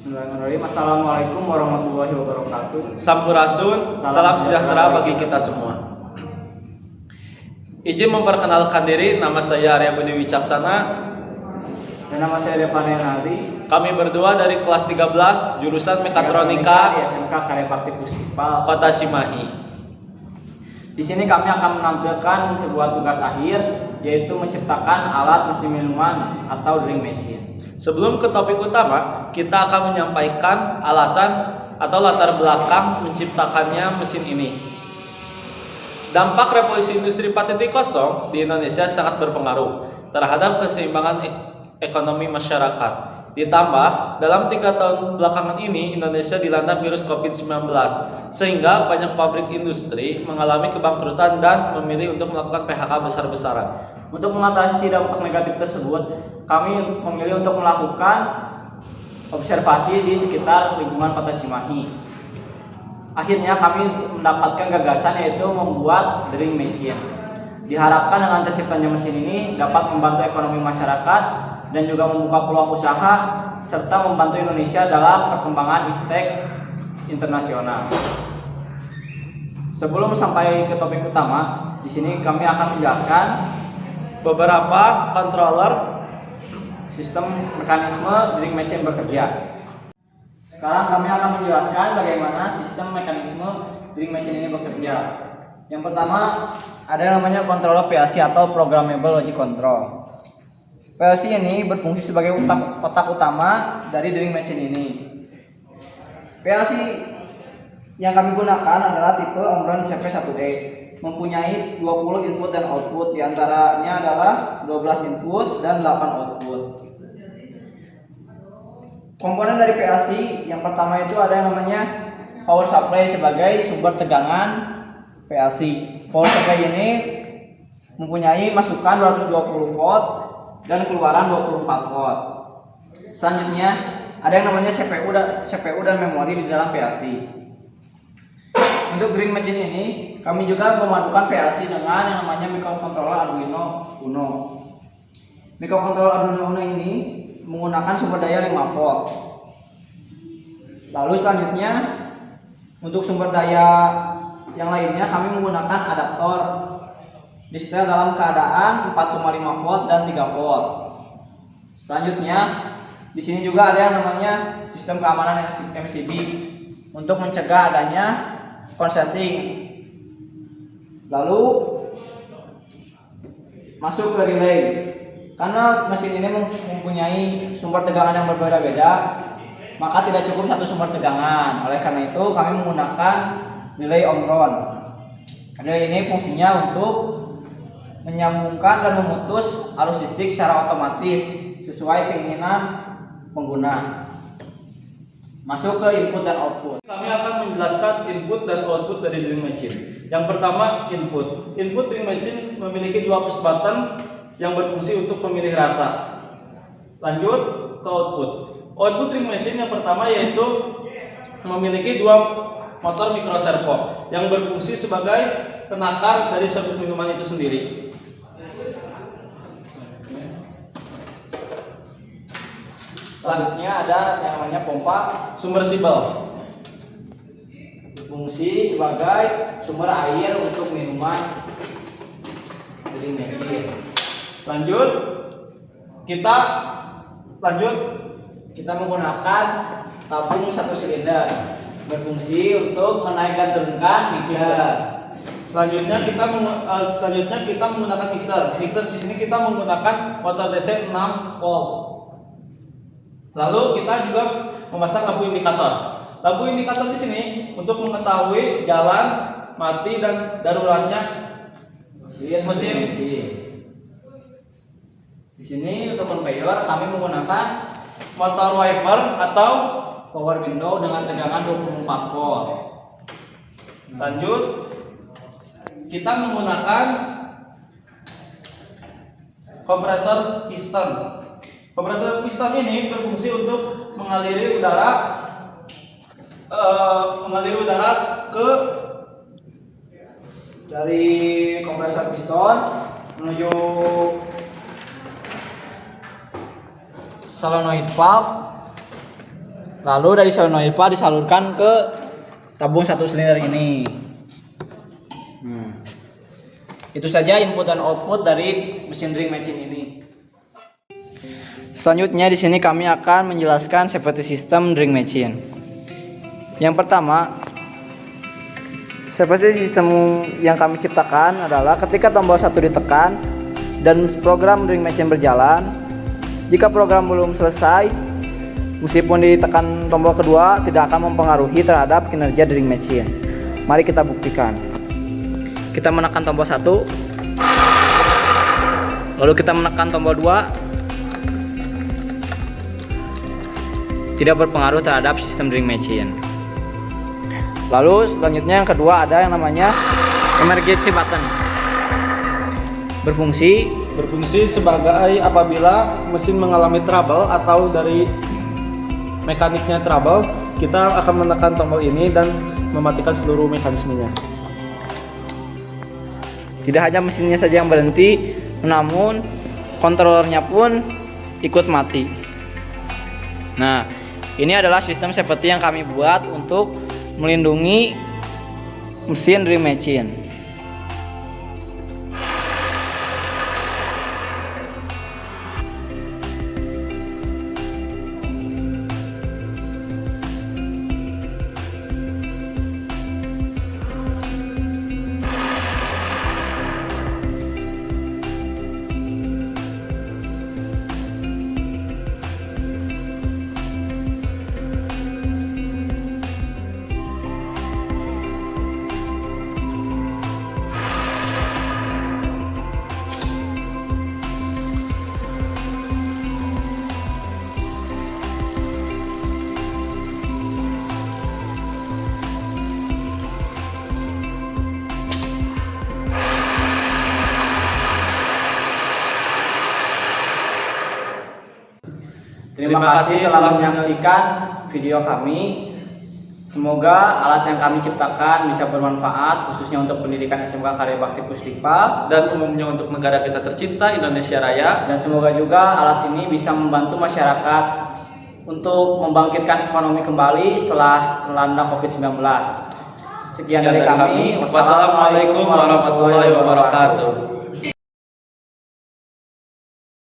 Bismillahirrahmanirrahim. Assalamualaikum warahmatullahi wabarakatuh. Sampurasun, salam sejahtera bagi kita semua. Izin memperkenalkan diri, nama saya Arya Budi Wicaksana. Dan nama saya Devana Yanadi. Kami berdua dari kelas 13 jurusan Mekatronika di SMK Karya Bakti Puspipal, Kota Cimahi. Di sini kami akan menampilkan sebuah tugas akhir, yaitu menciptakan alat mesin minuman atau drink machine. Sebelum ke topik utama, kita akan menyampaikan alasan atau latar belakang menciptakannya mesin ini. Dampak revolusi industri 4.0 di Indonesia sangat berpengaruh terhadap keseimbangan ekonomi masyarakat. Ditambah, dalam 3 tahun belakangan ini Indonesia dilanda virus COVID-19, sehingga banyak pabrik industri mengalami kebangkrutan dan memilih untuk melakukan PHK besar-besaran. Untuk mengatasi dampak negatif tersebut, kami memilih untuk melakukan observasi di sekitar lingkungan Kota Cimahi. Akhirnya kami mendapatkan gagasan, yaitu membuat drink machine. Diharapkan dengan terciptanya mesin ini dapat membantu ekonomi masyarakat dan juga membuka peluang usaha serta membantu Indonesia dalam perkembangan iptek internasional. Sebelum sampai ke topik utama, di sini kami akan menjelaskan Beberapa controller sistem mekanisme drink machine bekerja. Sekarang kami akan menjelaskan bagaimana sistem mekanisme drink machine ini bekerja. Yang pertama, ada yang namanya controller PLC atau Programmable Logic Control. PLC ini berfungsi sebagai otak utama dari drink machine ini. PLC yang kami gunakan adalah tipe Omron CP1E. Mempunyai 20 input dan output, diantaranya adalah 12 input dan 8 output. Komponen dari PLC yang pertama itu ada yang namanya power supply sebagai sumber tegangan PLC. Power supply ini mempunyai masukan 220 volt dan keluaran 24 volt. Selanjutnya ada yang namanya CPU dan memori di dalam PLC. Untuk drink machine ini kami juga memadukan PLC dengan yang namanya microcontroller Arduino Uno. Microcontroller Arduino Uno ini menggunakan sumber daya 5 volt. Lalu selanjutnya untuk sumber daya yang lainnya kami menggunakan adaptor disetel dalam keadaan 4,5 volt dan 3 volt. Selanjutnya di sini juga ada yang namanya sistem keamanan MCB untuk mencegah adanya konsleting. Lalu masuk ke relay. Karena mesin ini mempunyai sumber tegangan yang berbeda-beda, maka tidak cukup satu sumber tegangan. Oleh karena itu kami menggunakan relay Omron. Relay ini fungsinya untuk menyambungkan dan memutus arus listrik secara otomatis sesuai keinginan pengguna. Masuk ke input dan output. Kami akan menjelaskan input dan output dari drink machine. Yang pertama, input. Input drink machine memiliki 2 push button yang berfungsi untuk memilih rasa. Lanjut ke output. Output drink machine yang pertama yaitu memiliki 2 motor microservo yang berfungsi sebagai penakar dari serbuk minuman itu sendiri. Selanjutnya ada yang namanya pompa Submersible. berfungsi sebagai sumber air untuk minuman drink machine. Lanjut Kita menggunakan tabung 1 silinder berfungsi untuk menaik dan turunkan mixer. Selanjutnya kita menggunakan mixer. Mixer di sini kita menggunakan motor DC 6 volt. Lalu kita juga memasang lampu indikator. Lampu indikator di sini untuk mengetahui jalan, mati dan daruratnya mesin. Di sini untuk conveyor kami menggunakan Motor wiper atau power window dengan tegangan 24 volt. Lanjut, kita menggunakan kompresor piston. Kompresor piston ini berfungsi untuk mengaliri udara ke Dari kompresor piston menuju solenoid valve Lalu dari solenoida disalurkan ke tabung 1 silinder ini. Itu saja input dan output dari mesin drilling machine ini. Selanjutnya di sini kami akan menjelaskan safety system drilling machine. Yang pertama, safety system yang kami ciptakan adalah ketika tombol 1 ditekan dan program drilling machine berjalan, jika program belum selesai, meskipun ditekan tombol kedua tidak akan mempengaruhi terhadap kinerja drilling machine. Mari kita buktikan. Kita menekan tombol 1, lalu kita menekan tombol 2, tidak berpengaruh terhadap sistem drilling machine. Lalu selanjutnya yang kedua ada yang namanya emergency button. Berfungsi sebagai apabila mesin mengalami trouble atau dari mekaniknya trouble, kita akan menekan tombol ini dan mematikan seluruh mekanismenya. Tidak hanya mesinnya saja yang berhenti, namun kontrolernya pun ikut mati. Nah, ini adalah sistem safety yang kami buat untuk melindungi mesin drilling machine. Terima kasih telah menyaksikan video kami. Semoga alat yang kami ciptakan bisa bermanfaat khususnya untuk pendidikan SMK Karya Bakti Pusdikpa dan umumnya untuk negara kita tercinta Indonesia Raya. Dan semoga juga alat ini bisa membantu masyarakat untuk membangkitkan ekonomi kembali setelah melanda COVID-19. Sekian dari kami. Wassalamualaikum warahmatullahi wabarakatuh.